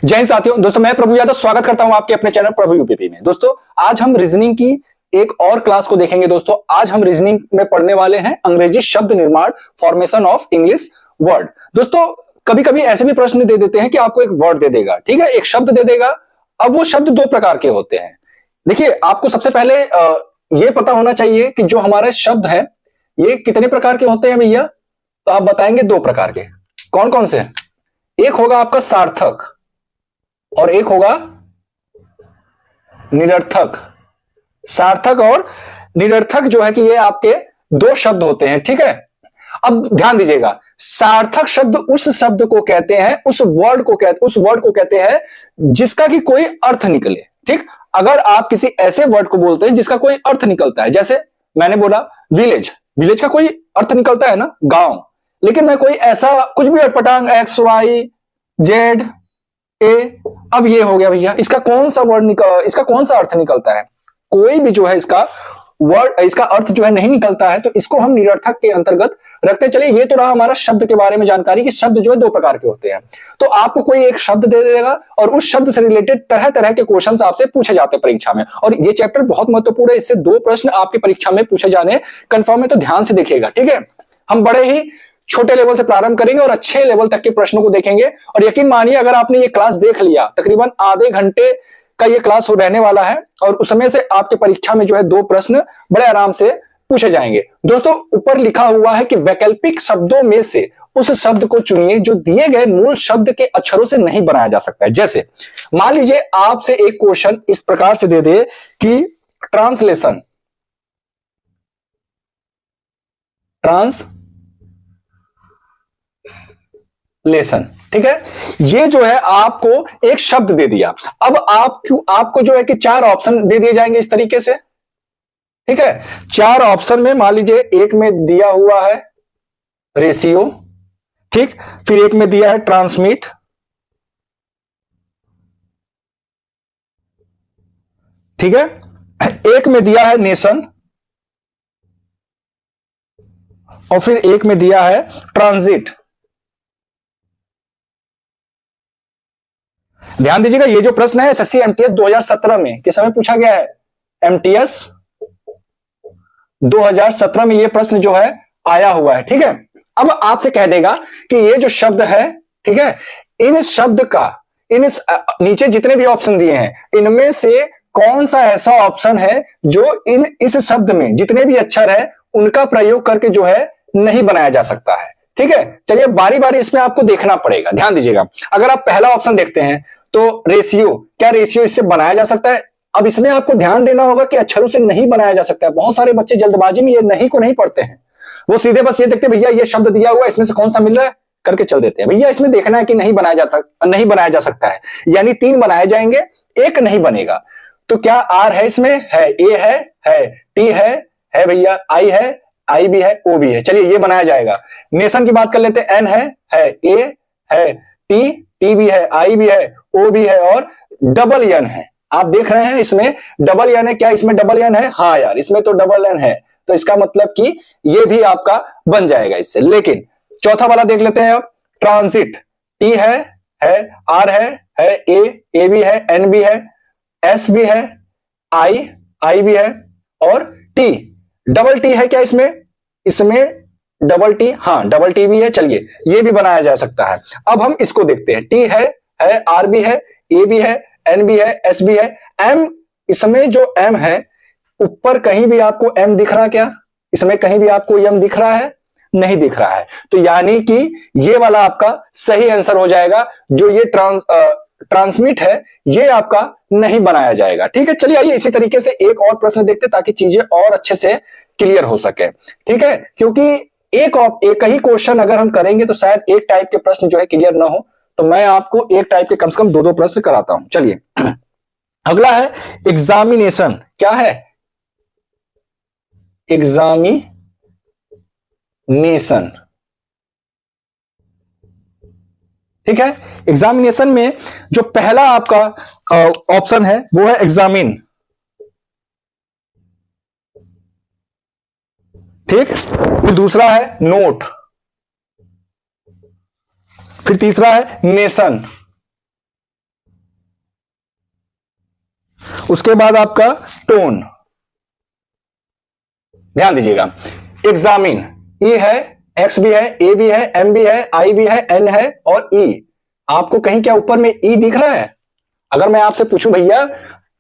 जय हिंद साथियों। दोस्तों मैं प्रभु यादव स्वागत करता हूं आपके अपने चैनल प्रभु यूपीपी में। दोस्तों आज हम रीजनिंग की एक और क्लास को देखेंगे। दोस्तों आज हम रीजनिंग में पढ़ने वाले हैं अंग्रेजी शब्द निर्माण, फॉर्मेशन ऑफ इंग्लिश वर्ड। दोस्तों कभी कभी ऐसे भी प्रश्न दे देते हैं कि आपको एक वर्ड दे देगा, ठीक है, एक शब्द दे देगा। अब वो शब्द दो प्रकार के होते हैं। देखिए आपको सबसे पहले ये पता होना चाहिए कि जो हमारे शब्द है ये कितने प्रकार के होते हैं भैया। तो आप बताएंगे दो प्रकार के। कौन कौन से? एक होगा आपका सार्थक और एक होगा निरर्थक। सार्थक और निरर्थक जो है कि ये आपके दो शब्द होते हैं, ठीक है। अब ध्यान दीजिएगा, सार्थक शब्द उस शब्द को कहते हैं, उस वर्ड को कहते हैं जिसका कि कोई अर्थ निकले, ठीक। अगर आप किसी ऐसे वर्ड को बोलते हैं जिसका कोई अर्थ निकलता है, जैसे मैंने बोला विलेज, विलेज का कोई अर्थ निकलता है ना, गांव। लेकिन मैं कोई ऐसा कुछ भी अटपटांग एक्स वाई जेड ए, अब ये हो गया भैया, इसका कौन सा अर्थ निकलता है? कोई भी जो है इसका वर्ड, इसका अर्थ जो है नहीं निकलता है, तो इसको हम निरर्थक के अंतर्गत रखते हैं। चलिए ये तो रहा हमारा शब्द के बारे में जानकारी कि शब्द जो है दो प्रकार के होते हैं। तो आपको कोई एक शब्द दे देगा और उस शब्द से रिलेटेड तरह तरह के क्वेश्चंस आपसे पूछे जाते हैं परीक्षा में। और ये चैप्टर बहुत महत्वपूर्ण है, इससे दो प्रश्न आपके परीक्षा में पूछे जाने कंफर्म है, तो ध्यान से देखिएगा, ठीक है। हम बड़े ही छोटे लेवल से प्रारंभ करेंगे और अच्छे लेवल तक के प्रश्नों को देखेंगे। और यकीन मानिए अगर आपने ये क्लास देख लिया, तकरीबन आधे घंटे का ये क्लास हो रहने वाला है और उस समय से आपके परीक्षा में जो है दो प्रश्न बड़े आराम से पूछे जाएंगे। दोस्तों ऊपर लिखा हुआ है कि वैकल्पिक शब्दों में से उस शब्द को चुनिए जो दिए गए मूल शब्द के अक्षरों से नहीं बनाया जा सकता है। जैसे मान लीजिए आपसे एक क्वेश्चन इस प्रकार से दे दे कि ट्रांसलेशन, लेसन, ठीक है। ये जो है आपको एक शब्द दे दिया। अब आपको जो है कि चार ऑप्शन दे दिए जाएंगे इस तरीके से, ठीक है। चार ऑप्शन में मान लीजिए एक में दिया हुआ है रेशियो, ठीक, फिर एक में दिया है ट्रांसमिट, ठीक है, एक में दिया है नेशन और फिर एक में दिया है ट्रांजिट। ध्यान दीजिएगा ये जो प्रश्न है एसएससी एमटीएस 2017 में किस समय पूछा गया है? एमटीएस 2017 में ये प्रश्न जो है आया हुआ है, ठीक है। अब आपसे कह देगा कि ये जो शब्द है, ठीक है, इन शब्द का नीचे जितने भी ऑप्शन दिए हैं इनमें से कौन सा ऐसा ऑप्शन है जो इस शब्द में जितने भी अक्षर है उनका प्रयोग करके जो है नहीं बनाया जा सकता है, ठीक है। चलिए बारी बारी इसमें आपको देखना पड़ेगा। ध्यान दीजिएगा, अगर आप पहला ऑप्शन देखते हैं तो रेशियो, क्या रेशियो इससे बनाया जा सकता है? अब इसमें आपको ध्यान देना होगा कि अक्षरों से नहीं बनाया जा सकता है। बहुत सारे बच्चे जल्दबाजी में ये नहीं को नहीं पढ़ते हैं, वो सीधे बस ये देखते भैया ये शब्द दिया हुआ है इसमें से कौन सा मिल रहा है करके चल देते हैं। भैया इसमें देखना है कि नहीं बनाया जा सकता है, यानी तीन बनाए जाएंगे, एक नहीं बनेगा। तो क्या आर है इसमें? है। ए है टी है भैया, आई भी है, ओ भी है। चलिए ये बनाया जाएगा। नेशन की बात कर लेते हैं, एन है, ए है, टी भी है, आई भी है, ओ भी है और डबल एन है। आप देख रहे हैं इसमें डबल एन है, क्या इसमें डबल एन है? हाँ यार इसमें तो डबल एन है, तो इसका मतलब कि ये भी आपका बन जाएगा इससे। लेकिन चौथा वाला देख लेते हैं अब, ट्रांजिट, टी है, आर है, ए भी है, एन भी है, एस भी है, आई भी है और टी, डबल टी है क्या इसमें डबल टी, हाँ डबल टी भी है। चलिए ये भी बनाया जा सकता है। अब हम इसको देखते हैं, टी है, आर भी है, ए भी है, एन भी है, एस भी है, एम, इसमें जो एम है ऊपर कहीं भी आपको एम दिख रहा क्या? इसमें कहीं भी आपको एम दिख रहा है? नहीं दिख रहा है। तो यानी कि ये वाला आपका सही आंसर हो जाएगा। जो ये ट्रांसमिट है ये आपका नहीं बनाया जाएगा, ठीक है। चलिए आइए इसी तरीके से एक और प्रश्न देखते ताकि चीजें और अच्छे से क्लियर हो सके, ठीक है। क्योंकि एक ही क्वेश्चन अगर हम करेंगे तो शायद एक टाइप के प्रश्न जो है क्लियर ना हो, तो मैं आपको एक टाइप के कम से कम दो प्रश्न कराता हूं। चलिए अगला है एग्जामिनेशन। क्या है? एग्जामिनेशन, ठीक है। एग्जामिनेशन में जो पहला आपका ऑप्शन है वो है एग्जामिन, ठीक। फिर दूसरा है नोट, फिर तीसरा है नेशन, उसके बाद आपका टोन, ध्यान दीजिएगा। एग्जामिन, ई है, एक्स भी है, ए भी है, एम भी है, आई भी है, एन है और ई। आपको कहीं क्या ऊपर में ई दिख रहा है? अगर मैं आपसे पूछूं भैया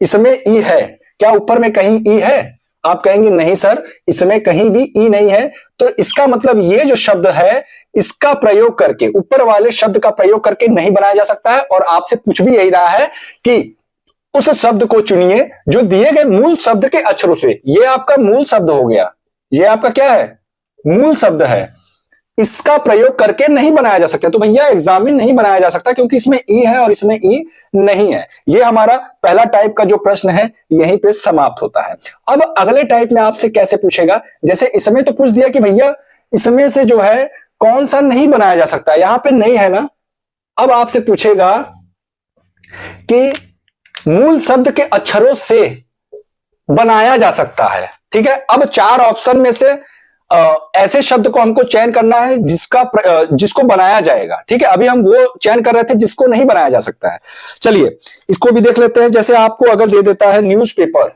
इसमें ई है, क्या ऊपर में कहीं ई है? आप कहेंगे नहीं सर, इसमें कहीं भी ई नहीं है। तो इसका मतलब ये जो शब्द है इसका प्रयोग करके, ऊपर वाले शब्द का प्रयोग करके नहीं बनाया जा सकता है। और आपसे पूछ भी यही रहा है कि उस शब्द को चुनिए जो दिए गए मूल शब्द के अक्षरों से। ये आपका मूल शब्द हो गया, ये आपका क्या है? मूल शब्द है। इसका प्रयोग करके नहीं बनाया जा सकता। तो भैया एग्जामिन नहीं बनाया जा सकता क्योंकि इसमें ई है और इसमें ई नहीं है। ये हमारा पहला टाइप का जो प्रश्न है यहीं पे समाप्त होता है। अब अगले टाइप में आपसे कैसे पूछेगा, जैसे इसमें तो पूछ दिया कि भैया इसमें से जो है कौन सा नहीं बनाया जा सकता, यहां पे नहीं है ना। अब आपसे पूछेगा कि मूल शब्द के अक्षरों से बनाया जा सकता है, ठीक है। अब चार ऑप्शन में से ऐसे शब्द को हमको चयन करना है जिसको बनाया जाएगा, ठीक है। अभी हम वो चयन कर रहे थे जिसको नहीं बनाया जा सकता है। चलिए इसको भी देख लेते हैं। जैसे आपको अगर दे देता है न्यूज़पेपर,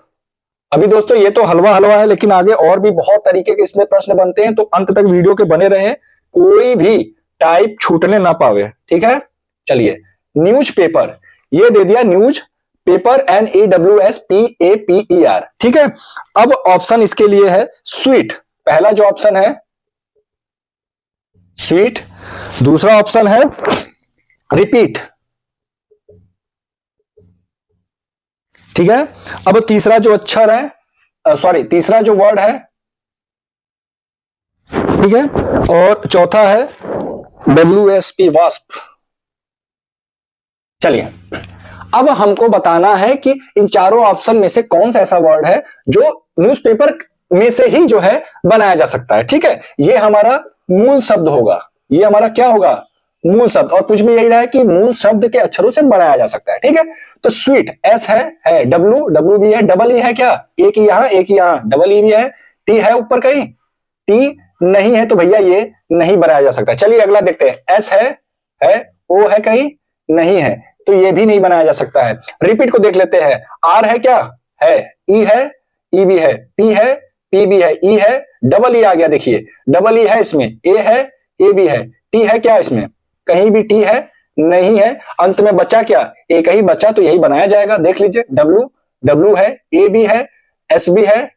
अभी दोस्तों ये तो हलवा हलवा है, लेकिन आगे और भी बहुत तरीके के इसमें प्रश्न बनते हैं, तो अंत तक वीडियो के बने रहें, कोई भी टाइप छूटने ना पावे, ठीक है। चलिए न्यूज़पेपर, ये दे दिया न्यूज पेपर, NEWSPAPER, ठीक है। अब ऑप्शन इसके लिए है स्वीट, पहला जो ऑप्शन है स्वीट, दूसरा ऑप्शन है रिपीट, ठीक है। अब तीसरा जो अक्षर है तीसरा जो वर्ड है, ठीक है, और चौथा है WSP, वास्प। चलिए अब हमको बताना है कि इन चारों ऑप्शन में से कौन सा ऐसा वर्ड है जो न्यूज़पेपर में से ही जो है बनाया जा सकता है, ठीक है। ये हमारा मूल शब्द होगा, ये हमारा क्या होगा? मूल शब्द। और कुछ भी यही रहा है कि मूल शब्द के अक्षरों से बनाया जा सकता है, ठीक है। तो स्वीट एस है, डब्ल्यू भी है, डबल ई है, क्या एक ही यहां एक ही यहां, डबल ई भी है, टी है ऊपर कहीं, टी नहीं है, तो भैया ये नहीं बनाया जा सकता। चलिए अगला देखते हैं। एस है, ओ है कहीं नहीं है, तो ये भी नहीं बनाया जा सकता है। रिपीट को देख लेते हैं। आर है, क्या है, ई है, ई भी है, पी है, पी भी है, ई है, डबल ई आ गया, देखिए डबल ई है इसमें, ए है, ए भी है, टी है, क्या इसमें कहीं भी टी है नहीं है, अंत में बचा क्या? एक ही बचा, तो यही बनाया जाएगा। देख लीजिए डब्ल्यू है, ए भी है, एस भी है,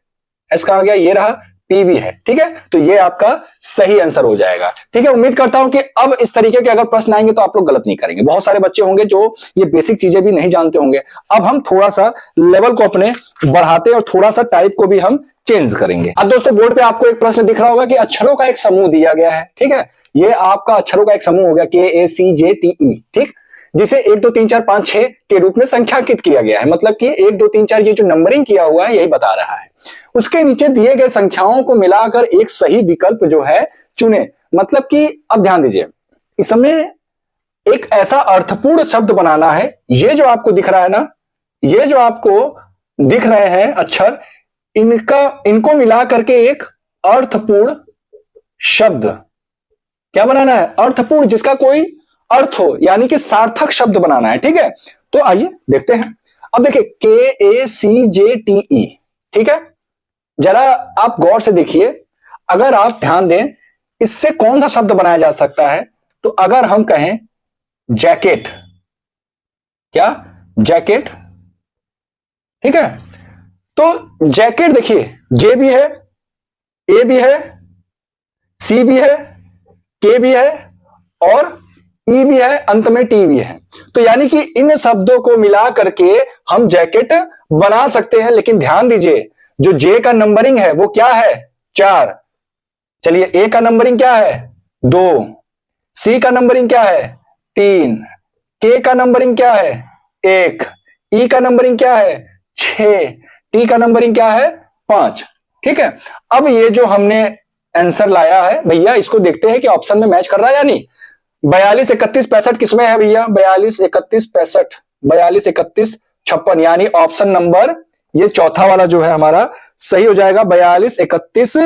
एस कहां गया, ये रहा, पी भी है, ठीक है। तो ये आपका सही आंसर हो जाएगा, ठीक है। उम्मीद करता हूं कि अब इस तरीके के अगर प्रश्न आएंगे तो आप लोग गलत नहीं करेंगे। बहुत सारे बच्चे होंगे जो ये बेसिक चीजें भी नहीं जानते होंगे। अब हम थोड़ा सा लेवल को अपने बढ़ाते हैं और थोड़ा सा टाइप को भी हम चेंज करेंगे। अब दोस्तों बोर्ड पे आपको एक प्रश्न दिख रहा होगा कि अक्षरों का एक समूह दिया गया है, ठीक है। ये आपका अक्षरों का एक समूह हो गया, KACJTE, ठीक, जिसे 1 2 3 4 5 6 के रूप में संख्याकित किया गया है। मतलब कि 1 2 3 4 ये जो नंबरिंग किया हुआ है यही बता रहा है। उसके नीचे दिए गए संख्याओं को मिलाकर एक सही विकल्प जो है चुने। मतलब कि अब ध्यान दीजिए, इसमें एक ऐसा अर्थपूर्ण शब्द बनाना है। ये जो आपको दिख रहा है ना, ये जो आपको दिख रहे हैं अक्षर, इनको मिला करके एक अर्थपूर्ण शब्द क्या बनाना है? अर्थपूर्ण, जिसका कोई अर्थ हो, यानी कि सार्थक शब्द बनाना है, ठीक है। तो आइए देखते हैं। अब देखिए KACJTE, ठीक है। जरा आप गौर से देखिए, अगर आप ध्यान दें इससे कौन सा शब्द बनाया जा सकता है। तो अगर हम कहें जैकेट, क्या जैकेट, ठीक है। तो जैकेट देखिए, जे भी है, ए भी है, सी भी है, के भी है और ई भी है, अंत में टी भी है। तो यानी कि इन शब्दों को मिला करके हम जैकेट बना सकते हैं। लेकिन ध्यान दीजिए, जो जे का नंबरिंग है वो क्या है? 4। चलिए ए का नंबरिंग क्या है? 2। सी का नंबरिंग क्या है? 3। के का नंबरिंग क्या है? 1। ई का नंबरिंग क्या है? 6। टी का नंबरिंग क्या है? 5। ठीक है। अब ये जो हमने आंसर लाया है भैया, इसको देखते हैं कि ऑप्शन में मैच कर रहा है या नहीं। 42 31 65 किसमें है भैया? 42 31 65, 42 31 56, यानी ऑप्शन नंबर ये चौथा वाला जो है हमारा सही हो जाएगा। 42 31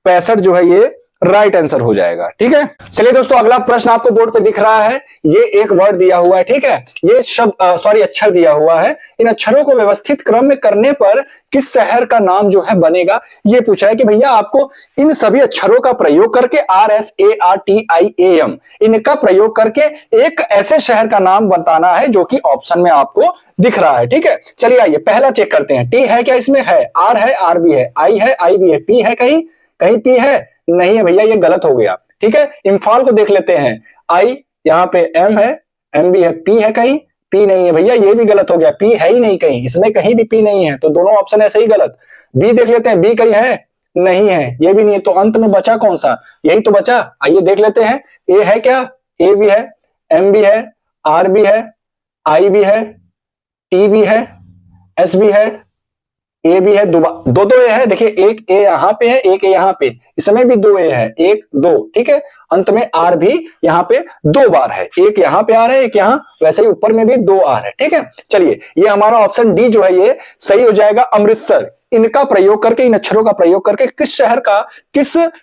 65 जो है ये राइट आंसर हो जाएगा। ठीक है, चलिए दोस्तों अगला प्रश्न आपको बोर्ड पे दिख रहा है। ये एक वर्ड दिया हुआ है, ठीक है, ये शब्द अक्षर दिया हुआ है। इन अक्षरों को व्यवस्थित क्रम में करने पर किस शहर का नाम जो है बनेगा, ये पूछ रहा है कि भैया आपको इन सभी अक्षरों का प्रयोग करके RSARTIAM इनका प्रयोग करके एक ऐसे शहर का नाम बताना है जो कि ऑप्शन में आपको दिख रहा है। ठीक है, चलिए आइए पहला चेक करते हैं। टी है क्या इसमें? है। आर है, आर भी है, आई है, आई भी है, पी है, कहीं कहीं पी है नहीं है भैया, ये गलत हो गया। ठीक है, इम्फाल को देख लेते हैं। आई यहाँ पे एम है, एम भी है, पी है कहीं? पी नहीं है भैया, ये भी गलत हो गया, पी है ही नहीं कहीं, इसमें कहीं भी पी नहीं है, तो दोनों ऑप्शन ऐसे ही गलत। बी देख लेते हैं, बी कहीं है? नहीं है, ये भी नहीं है, तो अंत में बचा कौन सा? यही तो बचा। आइए देख लेते हैं। ए है क्या? ए भी है, एम भी है, आर भी है, आई भी है, टी भी है, एस भी है, ए भी है, दो ए है। देखिए एक ए यहां पे है, एक ए यहां पे, इसमें भी 2 ए है, 1 2। ठीक है, अंत में आर भी यहां पे 2 बार है, एक यहां पे आ रहा है, एक यहां, वैसे ही ऊपर में भी 2 आर है। ठीक है, चलिए ये हमारा ऑप्शन डी जो है ये सही हो जाएगा, अमृतसर। इनका प्रयोग करके, इन अक्षरों का प्रयोग करके किस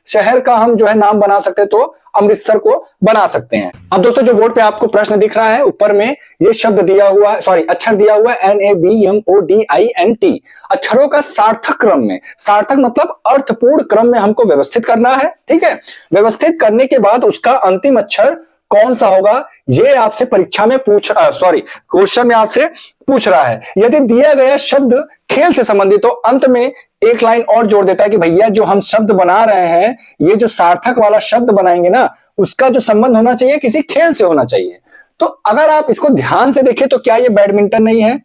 शहर का हम जो है नाम बना सकते हैं, तो अमृतसर को बना सकते हैं। अब दोस्तों जो बोर्ड पे आपको प्रश्न दिख रहा है, ऊपर में ये शब्द दिया हुआ है, सॉरी अक्षर दिया हुआ है NABMODINT। अक्षरों का सार्थक क्रम में, सार्थक मतलब अर्थपूर्ण क्रम में हमको व्यवस्थित करना है। ठीक है, व्यवस्थित करने के बाद उसका अंतिम अक्षर कौन सा होगा, ये आपसे परीक्षा में क्वेश्चन में आपसे पूछ रहा है। यदि दिया गया शब्द खेल से संबंधित तो अंत में एक लाइन और जोड़ देता है कि भैया जो हम शब्द बना रहे हैं, ये जो सार्थक वाला शब्द बनाएंगे ना, उसका जो संबंध होना चाहिए किसी खेल से होना चाहिए। तो अगर आप इसको ध्यान से देखें तो क्या ये बैडमिंटन नहीं है?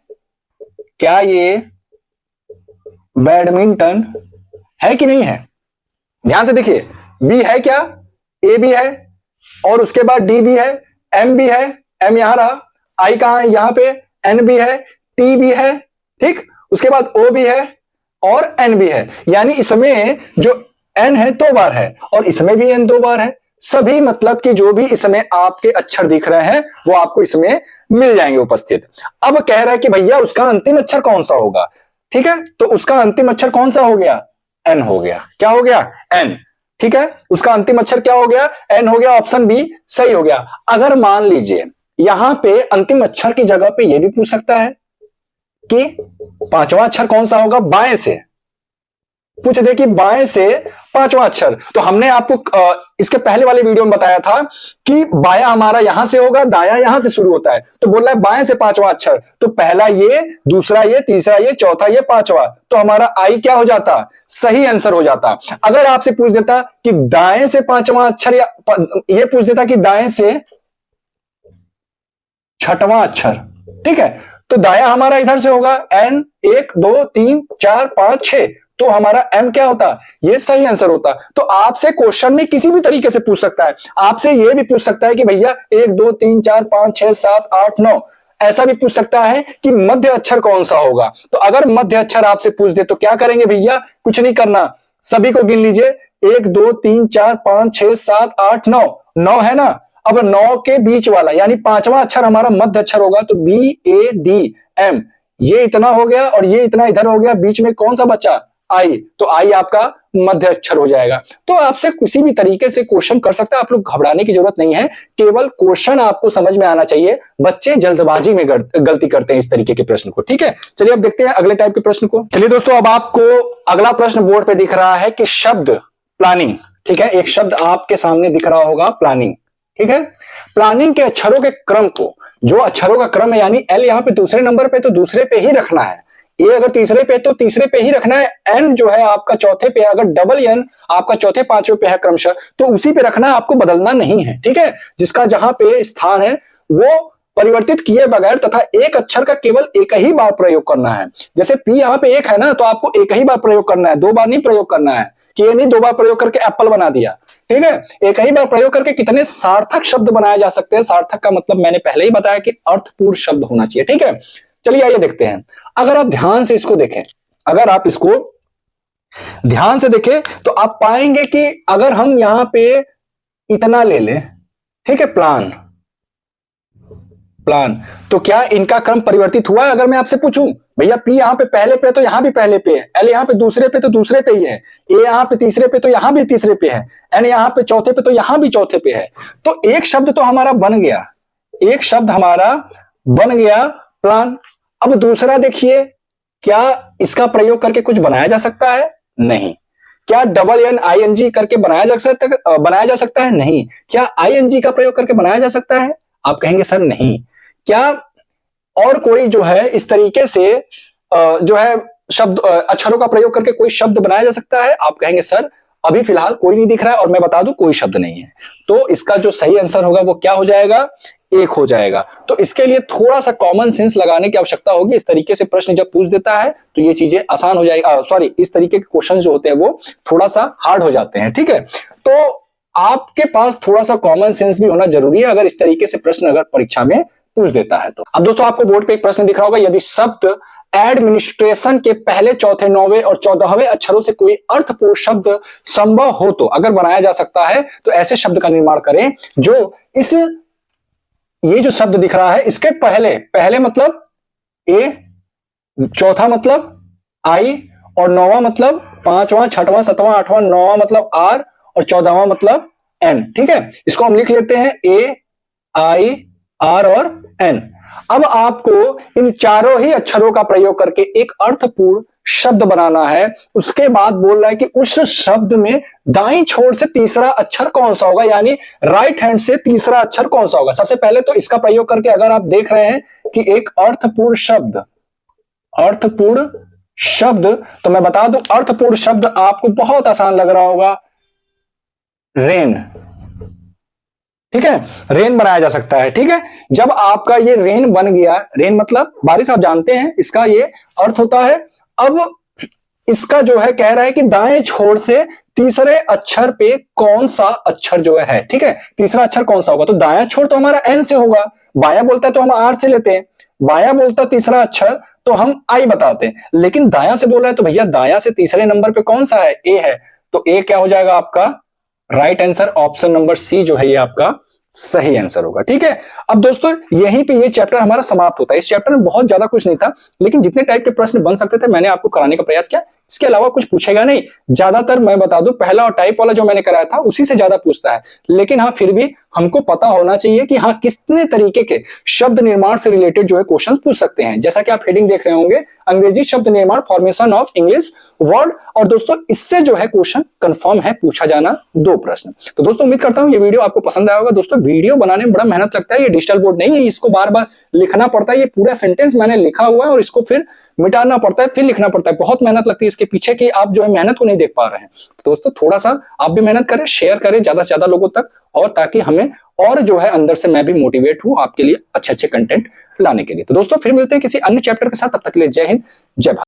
क्या ये बैडमिंटन है कि नहीं है? ध्यान से देखिए, बी है क्या? ए भी है, और उसके बाद डी भी है, एम भी है, एम यहां रहा, आई कहां है? यहां पे, एन भी है, टी भी है, ठीक, उसके बाद ओ भी है और एन भी है, यानी इसमें जो एन है 2 बार है और इसमें भी एन 2 बार है। सभी मतलब कि जो भी इसमें आपके अक्षर दिख रहे हैं वो आपको इसमें मिल जाएंगे उपस्थित। अब कह रहा है कि भैया उसका अंतिम अक्षर कौन सा होगा? ठीक है, तो उसका अंतिम अक्षर कौन सा हो गया? एन हो गया। क्या हो गया? एन। ठीक है, उसका अंतिम अक्षर क्या हो गया? एन हो गया। ऑप्शन बी सही हो गया। अगर मान लीजिए यहां पे अंतिम अक्षर की जगह पे यह भी पूछ सकता है कि 5वां अक्षर कौन सा होगा, बाएं से पूछ दे कि बाएं से 5वां अक्षर। तो हमने आपको इसके पहले वाले वीडियो में बताया था कि बायां हमारा यहां से होगा, दायां यहां से शुरू होता है। तो बोल रहा है बाएं से 5वां अक्षर, तो पहला ये, दूसरा ये, तीसरा ये, चौथा ये, 5वां, तो हमारा आई क्या हो जाता? सही आंसर हो जाता। अगर आपसे पूछ देता कि दाएं से 5वां अक्षर, या ये पूछ देता कि दाएं से 6वां अक्षर, ठीक है, तो दाया हमारा इधर से होगा, एन 1 2 3 4 5 6, तो हमारा एम क्या होता? ये सही आंसर होता। तो आपसे क्वेश्चन में किसी भी तरीके से पूछ सकता है। आपसे ये भी पूछ सकता है कि भैया 1 2 3 4 5 6 7 8 9, ऐसा भी पूछ सकता है कि मध्य अक्षर कौन सा होगा। तो अगर मध्य अक्षर आपसे पूछ दे तो क्या करेंगे भैया? कुछ नहीं करना, सभी को गिन लीजिए, 1 2 3 4 5 6 7 8 9, 9 है ना। अब 9 के बीच वाला यानी 5वां अक्षर हमारा मध्य अक्षर होगा, तो BADM, ये इतना हो गया और ये इतना इधर हो गया, बीच में कौन सा बचा? आई, तो आई आपका मध्य अक्षर हो जाएगा। तो आपसे किसी भी तरीके से क्वेश्चन कर सकता है, आप लोग घबराने की जरूरत नहीं है, केवल क्वेश्चन आपको समझ में आना चाहिए। बच्चे जल्दबाजी में गलती करते हैं इस तरीके के प्रश्न को। ठीक है, चलिए अब देखते हैं अगले टाइप के प्रश्न को। चलिए दोस्तों, अब आपको अगला प्रश्न बोर्ड पे दिख रहा है कि शब्द प्लानिंग। ठीक है, एक शब्द आपके सामने दिख रहा होगा, प्लानिंग। ठीक है, प्लानिंग के अक्षरों के क्रम को, जो अक्षरों का क्रम है, यानी एल यहां पे दूसरे नंबर पे तो दूसरे पे ही रखना है, ए अगर तीसरे पे तो तीसरे पे ही रखना है, एन जो है आपका चौथे पे, अगर डबल एन आपका चौथे पांचवें पे है क्रमशः, तो उसी पे रखना है, आपको बदलना नहीं है। ठीक है, जिसका जहां पे स्थान है वो परिवर्तित किए बगैर तथा एक अक्षर का केवल एक ही बार प्रयोग करना है। जैसे पी यहां पे 1 है ना, तो आपको एक ही बार प्रयोग करना है, 2 बार नहीं प्रयोग करना है, कि ये नहीं 2 बार प्रयोग करके एप्पल बना दिया। ठीक है, एक ही बार प्रयोग करके कितने सार्थक शब्द बनाए जा सकते हैं। सार्थक का मतलब मैंने पहले ही बताया कि अर्थपूर्ण शब्द होना चाहिए। ठीक है, चलिए आइए देखते हैं। अगर आप ध्यान से इसको देखें, अगर आप इसको ध्यान से देखें तो आप पाएंगे कि अगर हम यहां पे इतना ले लें, ठीक है, प्लान, प्लान। तो क्या इनका क्रम परिवर्तित हुआ है? अगर मैं आपसे पूछूं भैया पी यहां पे पहले पे है तो यहां भी पहले पे है, एल यहां पे दूसरे पे तो दूसरे पे ही है, ए यहां पे तीसरे पे तो यहां भी तीसरे पे है, एन यहां पे चौथे पे तो यहां भी चौथे पे है। तो एक शब्द तो हमारा बन गया, एक शब्द हमारा बन गया प्लान। अब दूसरा देखिए, क्या इसका प्रयोग करके कुछ बनाया जा सकता है? नहीं। क्या डबल एन आईएनजी करके बनाया जा सकता है? नहीं। क्या आईएनजी का प्रयोग करके बनाया जा सकता है? आप कहेंगे सर नहीं। क्या और कोई जो है इस तरीके से जो है शब्द अक्षरों का प्रयोग करके कोई शब्द बनाया जा सकता है? आप कहेंगे सर अभी फिलहाल कोई नहीं दिख रहा है, और मैं बता दूं कोई शब्द नहीं है। तो इसका जो सही आंसर होगा वो क्या हो जाएगा? एक हो जाएगा। तो इसके लिए थोड़ा सा कॉमन सेंस लगाने की आवश्यकता होगी। इस तरीके से प्रश्न जब पूछ देता है तो ये चीजें आसान हो जाएगी, सॉरी इस तरीके के क्वेश्चन जो होते हैं वो थोड़ा सा हार्ड हो जाते हैं, ठीक है। तो आपके पास थोड़ा सा कॉमन सेंस भी होना जरूरी है अगर इस तरीके से प्रश्न अगर परीक्षा में पूछ देता है तो। अब दोस्तों आपको बोर्ड पे एक प्रश्न दिख रहा होगा, यदि शब्द एडमिनिस्ट्रेशन के पहले, चौथे, 9वें और 14वें अक्षरों से कोई अर्थपूर्ण शब्द संभव हो तो, अगर बनाया जा सकता है तो ऐसे शब्द का निर्माण करें जो इस, ये जो शब्द दिख रहा है इसके पहले मतलब ए, चौथा मतलब आई, और 9वां मतलब 5वां, 6वां, 7वां, 8वां, 9वां मतलब आर, और 14वां मतलब एन, ठीक है। इसको हम लिख लेते हैं ए, आई, आर और एन। अब आपको इन चारों ही अक्षरों का प्रयोग करके एक अर्थपूर्ण शब्द बनाना है। उसके बाद बोल रहा है कि उस शब्द में दाईं छोर से तीसरा अक्षर कौन सा होगा, यानी राइट हैंड से तीसरा अक्षर कौन सा होगा। सबसे पहले तो इसका प्रयोग करके अगर आप देख रहे हैं कि एक अर्थपूर्ण शब्द, तो मैं बता दूं अर्थपूर्ण शब्द आपको बहुत आसान लग रहा होगा, रेन, ठीक है। रेन बनाया जा सकता है, ठीक है। जब आपका ये रेन बन गया, रेन मतलब बारिश, आप जानते हैं इसका ये अर्थ होता है। अब इसका जो है कह रहा है कि दाएं छोर से तीसरे अक्षर पे कौन सा अक्षर जो है, ठीक है, तीसरा अक्षर कौन सा होगा। तो दायां छोर तो हमारा एन से होगा, बाया बोलता है तो हम आर से लेते हैं, बाया बोलता तीसरा अक्षर तो हम आई बताते हैं, लेकिन दाया से बोल रहा है तो भैया दाया से तीसरे नंबर पे कौन सा है? ए है। तो ए क्या हो जाएगा आपका? Right answer option number C जो है ये आपका सही आंसर होगा, ठीक है। अब दोस्तों यहीं पे ये चैप्टर हमारा समाप्त होता है। इस चैप्टर में बहुत ज्यादा कुछ नहीं था, लेकिन जितने टाइप के प्रश्न बन सकते थे मैंने आपको कराने का प्रयास किया। इसके अलावा कुछ पूछेगा नहीं, ज्यादातर मैं बता दूं पहला और टाइप वाला जो मैंने कराया था उसी से ज्यादा पूछता है। लेकिन हाँ फिर भी हमको पता होना चाहिए कि हाँ कितने तरीके के शब्द निर्माण से रिलेटेड जो है क्वेश्चन पूछ सकते हैं। जैसा कि आप हेडिंग देख रहे होंगे, अंग्रेजी शब्द निर्माण, फॉर्मेशन ऑफ इंग्लिश वर्ड, और दोस्तों इससे जो है क्वेश्चन कंफर्म है पूछा जाना 2 प्रश्न। तो दोस्तों उम्मीद करता हूं ये वीडियो आपको पसंद आया होगा। दोस्तों वीडियो बनाने में बड़ा मेहनत लगता है, ये डिजिटल बोर्ड नहीं है, इसको बार बार लिखना पड़ता है। ये पूरा सेंटेंस मैंने लिखा हुआ है और इसको फिर मिटाना पड़ता है, फिर लिखना पड़ता है, बहुत मेहनत लगती है इसके पीछे कि आप जो है मेहनत को नहीं देख पा रहे हैं। तो दोस्तों थोड़ा सा आप भी मेहनत करें, शेयर करें ज्यादा से ज्यादा लोगों तक, और ताकि हमें और जो है अंदर से मैं भी मोटिवेट हूं आपके लिए अच्छे अच्छे कंटेंट लाने के लिए। तो दोस्तों फिर मिलते हैं किसी अन्य चैप्टर के साथ, तब तक के लिए जय हिंद, जय भारत।